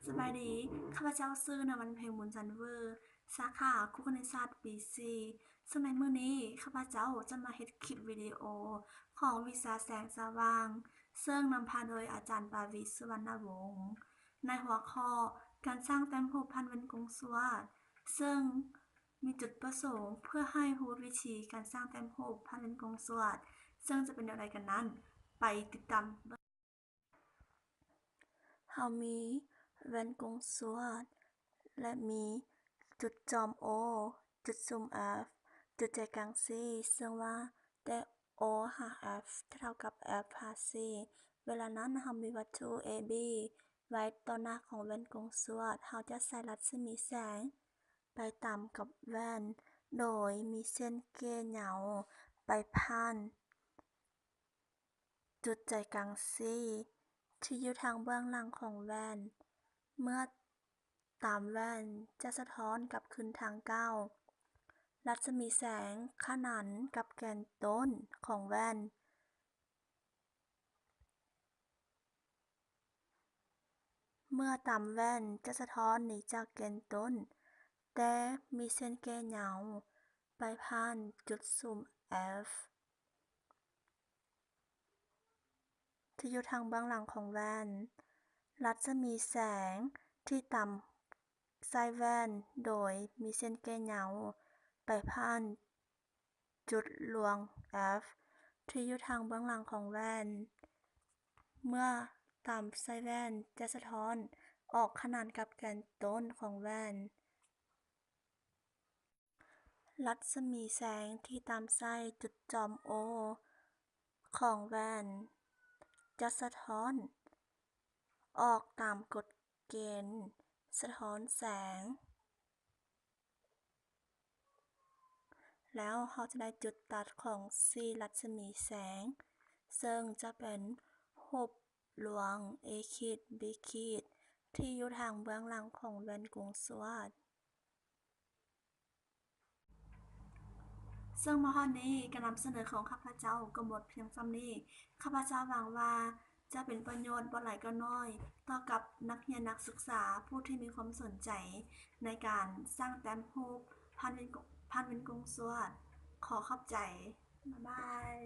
สบายดีข้าพเจ้าชื่อนวันเพ็ญบุญจันทร์เวอร์สาขาครุคณิตศาสตร์ปี4ซึ่งในมื้อนี้ข้าพเจ้าจะมาเฮ็ดคลิปวิดีโอของวิชาแสงสว่างซึ่งนำพาโดยอาจารย์ปาวิตร สุวรรณวงศ์ในหัวข้อการสร้างแต้มรูปพันเป็นกงสวดซึ่งมีจุดประสงค์เพื่อให้รู้วิธีการสร้างแต้มรูปพันเป็นกงสวดซึ่งจะเป็นอย่างไรกันนั้นไปติดตามเรามีแว่นกงสวดและมีจุดจอม O จุดซูม F จุดใจกลาง C ซึ่งว่าได้ O หา F เท่ากับ F หา C เวลานั้นเรามีวัตถุ AB ไว้ต่อหน้าของแว่นกงสวดเราจะใส่รัศมีแสงไปตามกับแว่นโดยมีเส้นเกลี่ยเหาไปผ่านจุดใจกลาง C ที่อยู่ทางเบื้องหลังของแว่นเมื่อตามแว่นจะสะท้อนกลับคืนทางเก้ารัศมีแสงขนานกับแกนต้นของแว่นเมื่อตามแว่นจะสะท้อนหนีจากแกนต้นแต่มีเส้นเกลี่ยเหาไปผ่านจุดซูม F ที่อยู่ทางเบื้องหลังของแว่นรัศมีแสงที่ตามไส้แว่นโดยมีเส้นเกลี่ยเหาไปผ่านจุดลวง F ที่อยู่ทางเบื้องหลังของแว่นเมื่อตามไส้แว่นจะสะท้อนออกขนานกับแกนต้นของแว่นรัศมีแสงที่ตามไส้จุดจอม O ของแว่นจะสะท้อนออกตามกฎเกณฑ์สะท้อนแสงแล้วเราจะได้จุดตัดของ4รัศมีแสงซึ่งจะเป็นรูปหลวง A ขีด B ขีดที่อยู่ทางเบื้องหลังของแว่นกงสวดซึ่งมาฮอดนี้การนำเสนอของข้าพเจ้าก็หมดเพียงส่ำนี้ข้าพเจ้าหวังว่าจะเป็นประโยชน์บ่หลายก็น้อยต่อกับนักเรียนนักศึกษาผู้ที่มีความสนใจในการสร้างแต้มรูปพันเป็นกงสวดขอขอบใจบ๊ายบาย